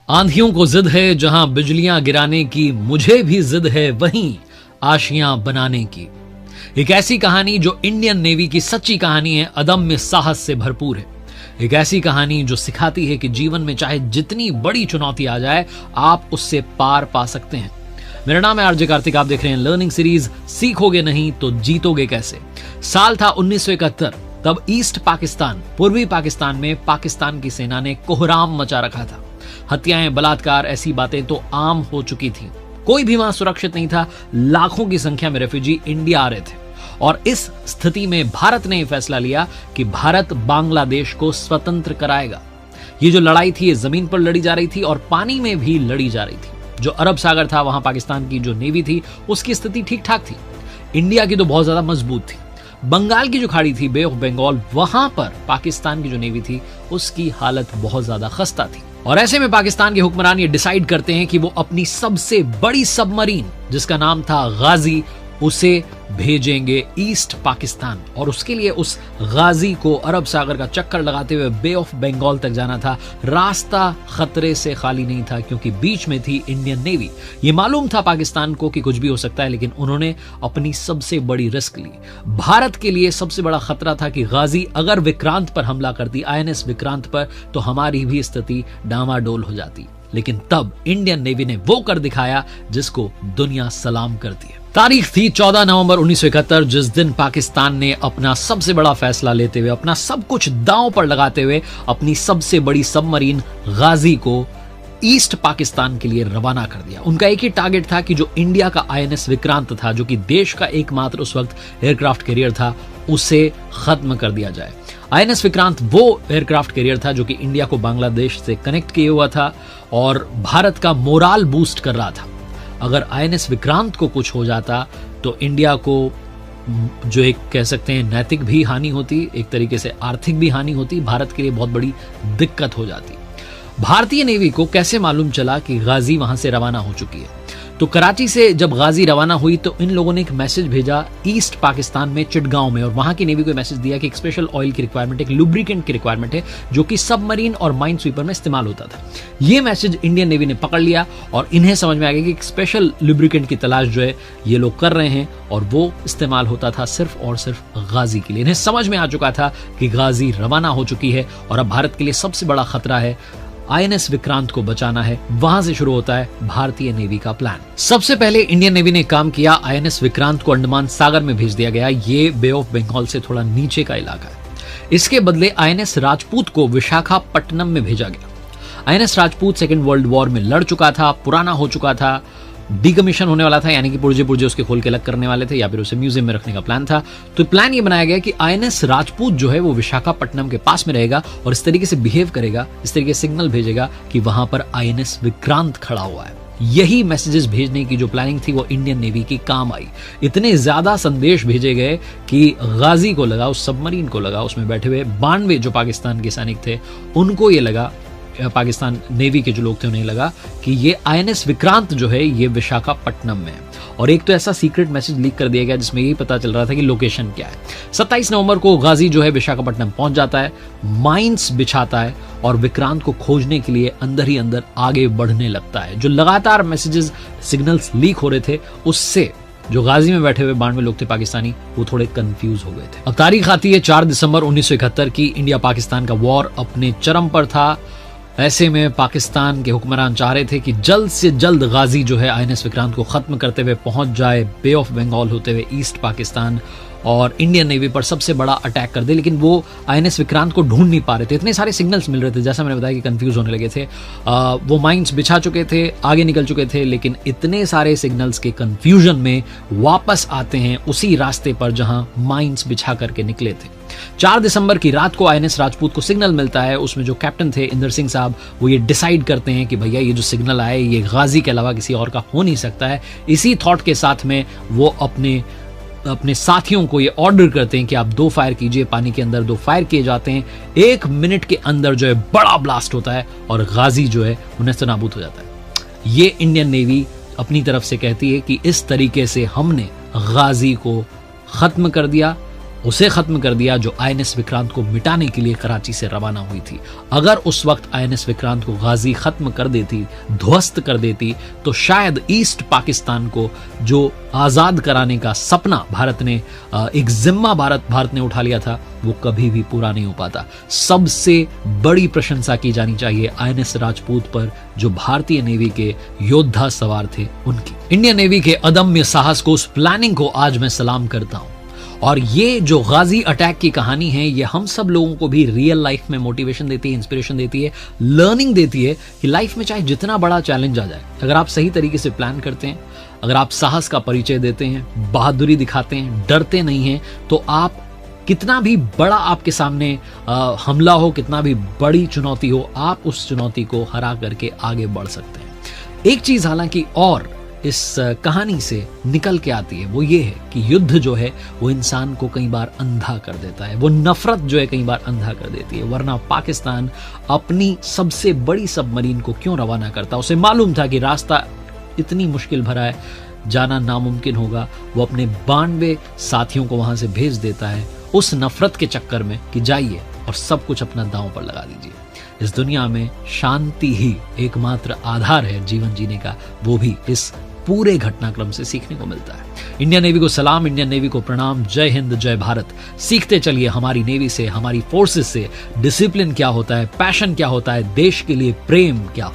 आंधियों को जिद है जहां बिजलियां गिराने की, मुझे भी जिद है वहीं आशियां बनाने की। एक ऐसी कहानी जो इंडियन नेवी की सच्ची कहानी है, अदम्य साहस से भरपूर है। एक ऐसी कहानी जो सिखाती है कि जीवन में चाहे जितनी बड़ी चुनौती आ जाए, आप उससे पार पा सकते हैं। मेरा नाम है आरजे कार्तिक, आप देख रहे हैं लर्निंग सीरीज सीखोगे नहीं तो जीतोगे कैसे। साल था 1971। तब ईस्ट पाकिस्तान, पूर्वी पाकिस्तान में पाकिस्तान की सेना ने कोहराम मचा रखा था। हत्याएं, बलात्कार, ऐसी बातें तो आम हो चुकी थी। कोई भी वहां सुरक्षित नहीं था। लाखों की संख्या में रेफ्यूजी इंडिया आ रहे थे और इस स्थिति में भारत ने यह फैसला लिया कि भारत बांग्लादेश को स्वतंत्र कराएगा। ये जो लड़ाई थी ये जमीन पर लड़ी जा रही थी और पानी में भी लड़ी जा रही थी। जो अरब सागर था, वहां पाकिस्तान की जो नेवी थी उसकी स्थिति ठीक ठाक थी। इंडिया की तो बहुत ज्यादा मजबूत थी। बंगाल की जो खाड़ी थी, बे ऑफ बंगाल, वहां पर पाकिस्तान की जो नेवी थी उसकी हालत बहुत ज्यादा खस्ता थी। और ऐसे में पाकिस्तान के हुक्मरान ये डिसाइड करते हैं कि वो अपनी सबसे बड़ी सबमरीन, जिसका नाम था गाजी, उसे भेजेंगे ईस्ट पाकिस्तान। और उसके लिए उस गाजी को अरब सागर का चक्कर लगाते हुए बे ऑफ बंगाल तक जाना था। रास्ता खतरे से खाली नहीं था क्योंकि बीच में थी इंडियन नेवी। ये मालूम था पाकिस्तान को कि कुछ भी हो सकता है, लेकिन उन्होंने अपनी सबसे बड़ी रिस्क ली। भारत के लिए सबसे बड़ा खतरा था कि गाजी अगर विक्रांत पर हमला करती, INS विक्रांत पर, तो हमारी भी स्थिति डामाडोल हो जाती। लेकिन तब इंडियन नेवी ने वो कर दिखाया जिसको दुनिया सलाम करती है। तारीख थी 14 नवंबर 1971, जिस दिन पाकिस्तान ने अपना सबसे बड़ा फैसला लेते हुए, अपना सब कुछ दांव पर लगाते हुए, अपनी सबसे बड़ी सबमरीन गाजी को ईस्ट पाकिस्तान के लिए रवाना कर दिया। उनका एक ही टारगेट था कि जो इंडिया का INS विक्रांत था, जो कि देश का एकमात्र उस वक्त एयरक्राफ्ट कैरियर था, उसे खत्म कर दिया जाए। INS विक्रांत वो एयरक्राफ्ट कैरियर था जो कि इंडिया को बांग्लादेश से कनेक्ट किए हुआ था और भारत का मोराल बूस्ट कर रहा था। अगर INS विक्रांत को कुछ हो जाता तो इंडिया को जो एक कह सकते हैं नैतिक भी हानि होती, एक तरीके से आर्थिक भी हानि होती, भारत के लिए बहुत बड़ी दिक्कत हो जाती। भारतीय नेवी को कैसे मालूम चला कि गाजी वहां से रवाना हो चुकी है? तो कराची से जब गाजी रवाना हुई तो इन लोगों ने एक मैसेज भेजा ईस्ट पाकिस्तान में चिटगांव में, और वहां की नेवी को मैसेज दिया कि एक स्पेशल ऑयल की रिक्वायरमेंट, एक लुब्रिकेंट की रिक्वायरमेंट है जो कि सबमरीन और माइन स्वीपर में इस्तेमाल होता था। ये मैसेज इंडियन नेवी ने पकड़ लिया और इन्हें समझ में आ गया कि एक स्पेशल लुब्रिकेंट की तलाश जो है ये लोग कर रहे हैं और वो इस्तेमाल होता था सिर्फ और सिर्फ गाजी के लिए। इन्हें समझ में आ चुका था कि गाजी रवाना हो चुकी है और अब भारत के लिए सबसे बड़ा खतरा है, INS विक्रांत को बचाना है। वहां से शुरू होता है भारतीय नेवी का प्लान। सबसे पहले इंडियन नेवी ने काम किया, INS विक्रांत को अंडमान सागर में भेज दिया गया। ये बे ऑफ बंगाल से थोड़ा नीचे का इलाका है। इसके बदले INS राजपूत को विशाखापट्टनम में भेजा गया। INS Rajput second world war में लड़ चुका था, पुराना हो चुका था, डिकमीशन होने वाला था, यानी कि पुर्जे उसके खोल के अलग करने वाले थे या फिर उसे म्यूजियम में रखने का प्लान था। तो प्लान ये बनाया गया कि INS राजपूत जो है वो विशाखापट्टनम के पास में रहेगा और इस तरीके से बिहेव करेगा, इस तरीके से सिग्नल भेजेगा कि वहां पर INS विक्रांत खड़ा हुआ है। यही मैसेजेस भेजने की जो प्लानिंग थी वो इंडियन नेवी की काम आई। इतने ज्यादा संदेश भेजे गए कि गाजी को लगा, उस सबमरीन को लगा, उसमें बैठे हुए 92 जो पाकिस्तान के सैनिक थे उनको ये लगा, पाकिस्तान नेवी के जो लोग थे उन्हें लगा कि ये INS विक्रांत जो है ये विशाखापट्टनम में है। और एक तो ऐसा सीक्रेट मैसेज लीक कर दिया गया जिसमें यही पता चल रहा था कि लोकेशन क्या है। 27 नवंबर को गाजी जो है विशाखापट्टनम पहुंच जाता है, माइंस बिछाता है और विक्रांत को खोजने के लिए अंदर ही अंदर आगे बढ़ने लगता है। जो लगातार मैसेजेस, सिग्नल्स लीक हो रहे थे उससे जो गाजी में बैठे हुए 92 लोग थे पाकिस्तानी, वो थोड़े कंफ्यूज हो गए थे। अब तारीख आती है 4 दिसंबर 1971 की। इंडिया पाकिस्तान का वॉर अपने चरम पर था। ऐसे में पाकिस्तान के हुक्मरान चाह रहे थे कि जल्द से जल्द गाजी जो है INS विक्रांत को खत्म करते हुए पहुंच जाए बे ऑफ बंगाल होते हुए ईस्ट पाकिस्तान और इंडियन नेवी पर सबसे बड़ा अटैक कर दे। लेकिन वो INS विक्रांत को ढूंढ नहीं पा रहे थे, इतने सारे सिग्नल्स मिल रहे थे, जैसा मैंने बताया कि कंफ्यूज होने लगे थे। वो माइंस बिछा चुके थे, आगे निकल चुके थे, लेकिन इतने सारे सिग्नल्स के कंफ्यूजन में वापस आते हैं उसी रास्ते पर जहां माइंस बिछा करके निकले थे। 4 दिसंबर की रात को INS राजपूत को सिग्नल मिलता है। उसमें जो कैप्टन थे इंदर सिंह साहब, वो ये डिसाइड करते हैं कि भैया ये जो सिग्नल आए ये गाजी के अलावा किसी और का हो नहीं सकता है। इसी थॉट के साथ में वो अपने साथियों को ये ऑर्डर करते हैं कि आप 2 फायर कीजिए। पानी के अंदर 2 फायर किए जाते हैं। 1 मिनट के अंदर जो है बड़ा ब्लास्ट होता है और गाजी जो है वो नेस्तनाबूद हो जाता है। ये इंडियन नेवी अपनी तरफ से कहती है कि इस तरीके से हमने गाजी को खत्म कर दिया उसे खत्म कर दिया जो आईएनएस विक्रांत को मिटाने के लिए कराची से रवाना हुई थी। अगर उस वक्त आईएनएस विक्रांत को गाजी खत्म कर देती, ध्वस्त कर देती, तो शायद ईस्ट पाकिस्तान को जो आजाद कराने का सपना भारत ने, एक जिम्मा भारत ने उठा लिया था, वो कभी भी पूरा नहीं हो पाता। सबसे बड़ी प्रशंसा की जानी चाहिए आईएनएस राजपूत पर, जो भारतीय नेवी के योद्धा सवार थे उनकी। इंडियन नेवी के अदम्य साहस को, उस प्लानिंग को आज मैं सलाम करता हूं। और ये जो गाजी अटैक की कहानी है, ये हम सब लोगों को भी रियल लाइफ में मोटिवेशन देती है, इंस्पिरेशन देती है, लर्निंग देती है कि लाइफ में चाहे जितना बड़ा चैलेंज आ जाए, अगर आप सही तरीके से प्लान करते हैं, अगर आप साहस का परिचय देते हैं, बहादुरी दिखाते हैं, डरते नहीं हैं, तो आप कितना भी बड़ा आपके सामने हमला हो, कितना भी बड़ी चुनौती हो, आप उस चुनौती को हरा करके आगे बढ़ सकते हैं। एक चीज हालांकि और इस कहानी से निकल के आती है, वो ये है कि युद्ध जो है वो इंसान को कई बार अंधा कर देता है, वो नफरत जो है कई बार अंधा कर देती है। वरना पाकिस्तान अपनी सबसे बड़ी सबमरीन को क्यों रवाना करता? उसे मालूम था कि रास्ता इतनी मुश्किल भरा है, जाना नामुमकिन होगा। वो अपने 92 साथियों को वहां से भेज देता है उस नफरत के चक्कर में कि जाइए और सब कुछ अपना दांव पर लगा दीजिए। इस दुनिया में शांति ही एकमात्र आधार है जीवन जीने का, वो भी इस पूरे घटनाक्रम से सीखने को मिलता है। इंडियन नेवी को सलाम, इंडियन नेवी को प्रणाम। जय हिंद, जय भारत। सीखते चलिए हमारी नेवी से, हमारी फोर्सेस से, डिसिप्लिन क्या होता है, पैशन क्या होता है, देश के लिए प्रेम क्या।